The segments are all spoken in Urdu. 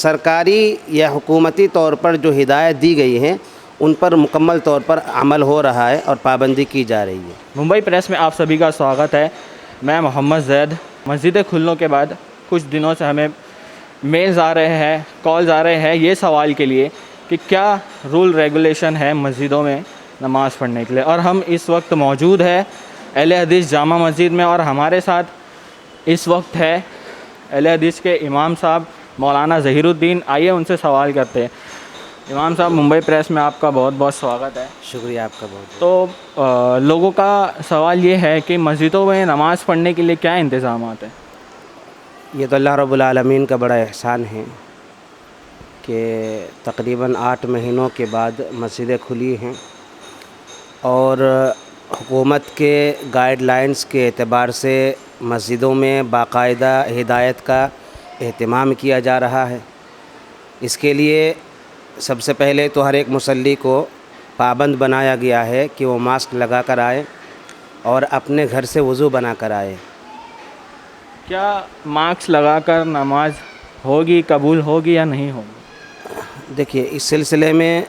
سرکاری یا حکومتی طور پر جو ہدایت دی گئی ہیں ان پر مکمل طور پر عمل ہو رہا ہے اور پابندی کی جا رہی ہے۔ ممبئی پریس میں آپ سبھی کا سواگت ہے۔ میں محمد زید۔ مسجدیں کھلنے کے بعد کچھ دنوں سے ہمیں میلز آ رہے ہیں، کالز آ رہے ہیں یہ سوال کے لیے کہ کیا رول ریگولیشن ہے مسجدوں میں نماز پڑھنے کے لیے، اور ہم اس وقت موجود ہے اہل حدیث جامع مسجد میں، اور ہمارے ساتھ اس وقت ہے اہل حدیث کے امام صاحب مولانا ظہیر الدین۔ آئیے ان سے سوال کرتے ہیں۔ امام صاحب، ممبئی پریس میں آپ کا بہت بہت سواگت ہے۔ شکریہ آپ کا بہت۔ تو لوگوں کا سوال یہ ہے کہ مسجدوں میں نماز پڑھنے کے لیے کیا انتظامات ہیں؟ یہ تو اللہ رب العالمین کا بڑا احسان ہے کہ تقریباً 8 مہینوں کے بعد مسجدیں کھلی ہیں، اور حکومت کے گائیڈ لائنز کے اعتبار سے مسجدوں میں باقاعدہ ہدایت کا اہتمام کیا جا رہا ہے۔ اس کے لیے سب سے پہلے تو ہر ایک مصلی کو پابند بنایا گیا ہے کہ وہ ماسک لگا کر آئے اور اپنے گھر سے وضو بنا کر آئے۔ کیا ماسک لگا کر نماز ہوگی، قبول ہوگی یا نہیں ہوگی؟ دیکھیے، اس سلسلے میں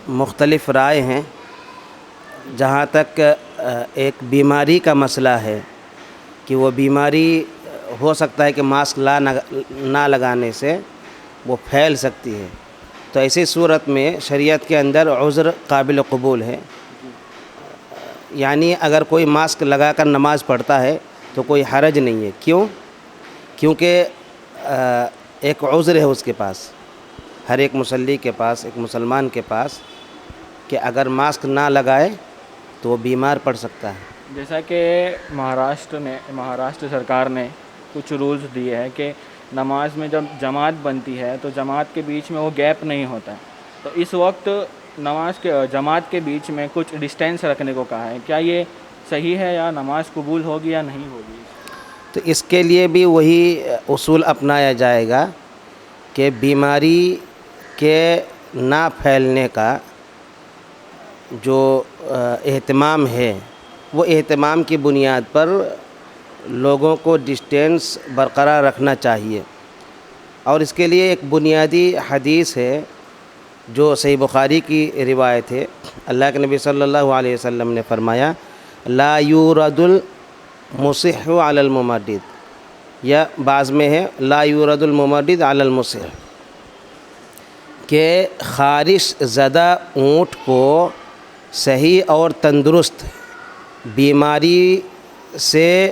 مختلف رائے ہیں۔ جہاں تک ایک بیماری کا مسئلہ ہے کہ وہ بیماری ہو سکتا ہے کہ ماسک نہ لگانے سے وہ پھیل سکتی ہے، تو ایسی صورت میں شریعت کے اندر عذر قابل قبول ہے۔ یعنی اگر کوئی ماسک لگا کر نماز پڑھتا ہے تو کوئی حرج نہیں ہے۔ کیونکہ ایک عذر ہے اس کے پاس، ہر ایک مصلی کے پاس، ایک مسلمان کے پاس، کہ اگر ماسک نہ لگائے تو وہ بیمار پڑ سکتا ہے۔ جیسا کہ مہاراشٹر سرکار نے کچھ رولز دیے ہیں کہ نماز میں جب جماعت بنتی ہے تو جماعت کے بیچ میں وہ گیپ نہیں ہوتا ہے، تو اس وقت جماعت کے بیچ میں کچھ ڈسٹینس رکھنے کو کہا ہے۔ کیا یہ صحیح ہے یا نماز قبول ہوگی یا نہیں ہوگی؟ تو اس کے لیے بھی وہی اصول اپنایا جائے گا کہ بیماری کے نہ پھیلنے کا جو اہتمام ہے وہ اہتمام کی بنیاد پر لوگوں کو ڈسٹینس برقرار رکھنا چاہیے۔ اور اس کے لیے ایک بنیادی حدیث ہے جو صحیح بخاری کی روایت ہے۔ اللہ کے نبی صلی اللہ علیہ وسلم نے فرمایا، لا یورد المصح علی الممرض، یا بعض میں ہے لا یورد الممرض علی المصح، کہ خارش زدہ اونٹ کو صحیح اور تندرست بیماری سے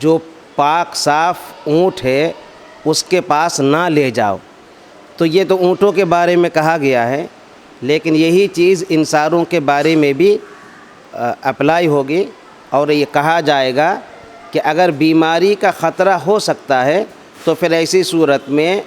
جو پاک صاف اونٹ ہے اس کے پاس نہ لے جاؤ۔ تو یہ تو اونٹوں کے بارے میں کہا گیا ہے، لیکن یہی چیز انسانوں کے بارے میں بھی اپلائی ہوگی، اور یہ کہا جائے گا کہ اگر بیماری کا خطرہ ہو سکتا ہے تو پھر ایسی صورت میں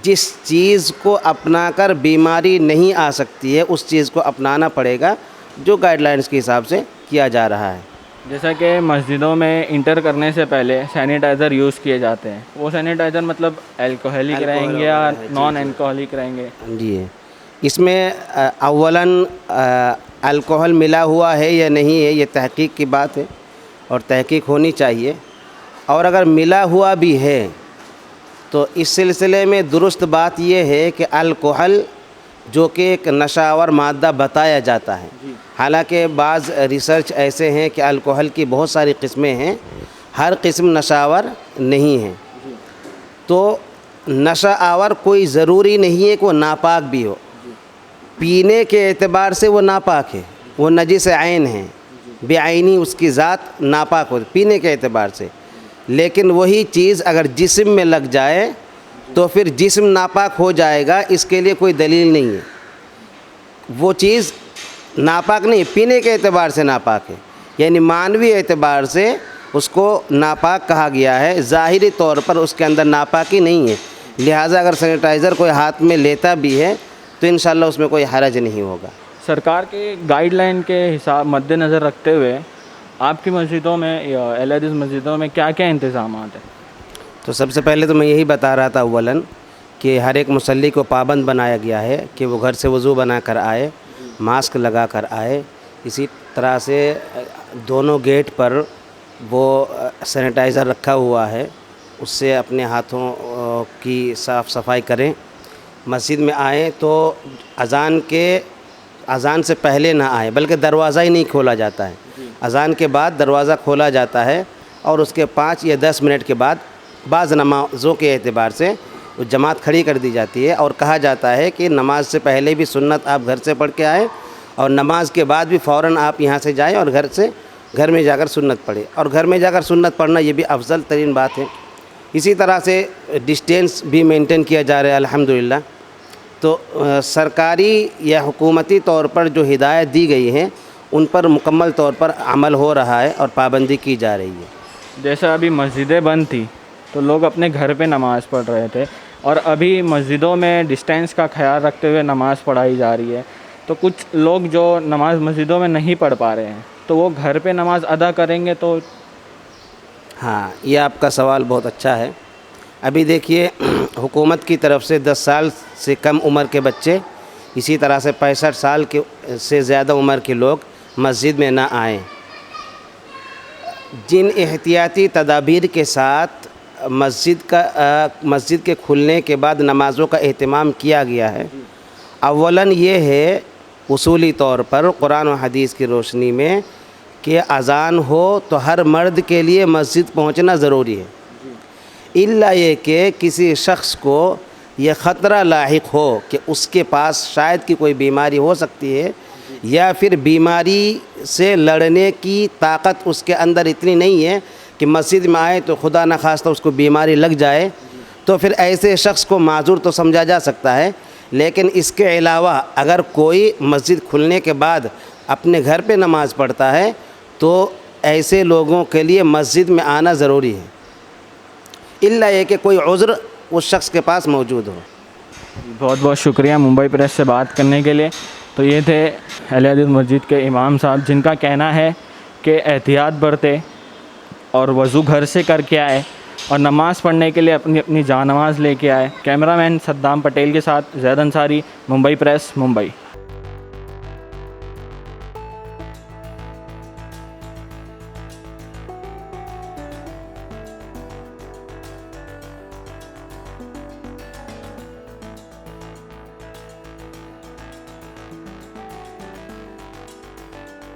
جس چیز کو اپنا کر بیماری نہیں آ سکتی ہے اس چیز کو اپنانا پڑے گا، جو گائیڈ لائنز کے حساب سے کیا جا رہا ہے۔ جیسا کہ مسجدوں میں انٹر کرنے سے پہلے سینیٹائزر یوز کیے جاتے ہیں، وہ سینیٹائزر مطلب الکوہلک رہیں گے یا نان الکوہلک رہیں گے؟ جی، اس میں اولاً الکوہل ملا ہوا ہے یا نہیں ہے یہ تحقیق کی بات ہے، اور تحقیق ہونی چاہیے۔ اور اگر ملا ہوا بھی ہے تو اس سلسلے میں درست بات یہ ہے کہ الکوہل جو کہ ایک نشہ آور مادہ بتایا جاتا ہے، حالانکہ بعض ریسرچ ایسے ہیں کہ الکوہل کی بہت ساری قسمیں ہیں، ہر قسم نشہ آور نہیں ہے۔ تو نشہ آور کوئی ضروری نہیں ہے کہ وہ ناپاک بھی ہو، پینے کے اعتبار سے وہ ناپاک ہے، وہ نجس عین ہے، بے عینی اس کی ذات ناپاک ہو پینے کے اعتبار سے، لیکن وہی چیز اگر جسم میں لگ جائے تو پھر جسم ناپاک ہو جائے گا، اس کے لیے کوئی دلیل نہیں ہے۔ وہ چیز ناپاک نہیں، پینے کے اعتبار سے ناپاک ہے، یعنی معنوی اعتبار سے اس کو ناپاک کہا گیا ہے، ظاہری طور پر اس کے اندر ناپاکی نہیں ہے۔ لہٰذا اگر سینیٹائزر کوئی ہاتھ میں لیتا بھی ہے تو انشاءاللہ اس میں کوئی حرج نہیں ہوگا۔ سرکار کے گائیڈ لائن کے حساب مد نظر رکھتے ہوئے آپ کی مسجدوں میں یا اہل حدیث مسجدوں میں کیا کیا انتظامات ہیں؟ تو سب سے پہلے تو میں یہی بتا رہا تھا اولاً کہ ہر ایک مصلی کو پابند بنایا گیا ہے کہ وہ گھر سے وضو بنا کر آئے، ماسک لگا کر آئے۔ اسی طرح سے دونوں گیٹ پر وہ سینیٹائزر رکھا ہوا ہے، اس سے اپنے ہاتھوں کی صاف صفائی کریں. مسجد میں آئیں تو اذان سے پہلے نہ آئیں، بلکہ دروازہ ہی نہیں کھولا جاتا ہے. اذان کے بعد دروازہ کھولا جاتا ہے اور اس کے 5 یا 10 منٹ کے بعد بعض نمازوں کے اعتبار سے وہ جماعت کھڑی کر دی جاتی ہے، اور کہا جاتا ہے کہ نماز سے پہلے بھی سنت آپ گھر سے پڑھ کے آئیں، اور نماز کے بعد بھی فوراً آپ یہاں سے جائیں اور گھر میں جا کر سنت پڑھیں. اور گھر میں جا کر سنت پڑھنا یہ بھی افضل ترین بات ہے. اسی طرح سے ڈسٹینس بھی مینٹین کیا جا رہا ہے الحمدللہ. تو سرکاری یا حکومتی طور پر جو ہدایت دی گئی ہیں ان پر مکمل طور پر عمل ہو رہا ہے اور پابندی کی جا رہی ہے. جیسے ابھی مسجدیں بند تھی تو لوگ اپنے گھر پہ نماز پڑھ رہے تھے، اور ابھی مسجدوں میں ڈسٹینس کا خیال رکھتے ہوئے نماز پڑھائی جا رہی ہے. تو کچھ لوگ جو نماز مسجدوں میں نہیں پڑھ پا رہے ہیں تو وہ گھر پہ نماز ادا کریں گے تو؟ ہاں، یہ آپ کا سوال بہت اچھا ہے. ابھی دیکھیے، حکومت کی طرف سے 10 سال سے کم عمر کے بچے، اسی طرح سے 65 سال سے زیادہ عمر کے لوگ مسجد میں نہ آئیں. جن احتیاطی تدابیر کے ساتھ مسجد کے کھلنے کے بعد نمازوں کا اہتمام کیا گیا ہے، اولاً یہ ہے اصولی طور پر قرآن و حدیث کی روشنی میں کہ اذان ہو تو ہر مرد کے لیے مسجد پہنچنا ضروری ہے، الا یہ کہ کسی شخص کو یہ خطرہ لاحق ہو کہ اس کے پاس شاید کی کوئی بیماری ہو سکتی ہے، یا پھر بیماری سے لڑنے کی طاقت اس کے اندر اتنی نہیں ہے کہ مسجد میں آئے تو خدا نخواستہ اس کو بیماری لگ جائے، تو پھر ایسے شخص کو معذور تو سمجھا جا سکتا ہے. لیکن اس کے علاوہ اگر کوئی مسجد کھلنے کے بعد اپنے گھر پہ نماز پڑھتا ہے تو ایسے لوگوں کے لیے مسجد میں آنا ضروری ہے، الا یہ کہ کوئی عذر اس شخص کے پاس موجود ہو. بہت بہت شکریہ ممبئی پریس سے بات کرنے کے لیے. تو یہ تھے اہل حدیث مسجد کے امام صاحب، جن کا کہنا ہے کہ احتیاط برتے اور وضو گھر سے کر کے آئے اور نماز پڑھنے کے لیے اپنی جان نماز لے کے آئے. کیمرہ مین صدام پٹیل کے ساتھ زید انصاری، ممبئی پریس، ممبئی.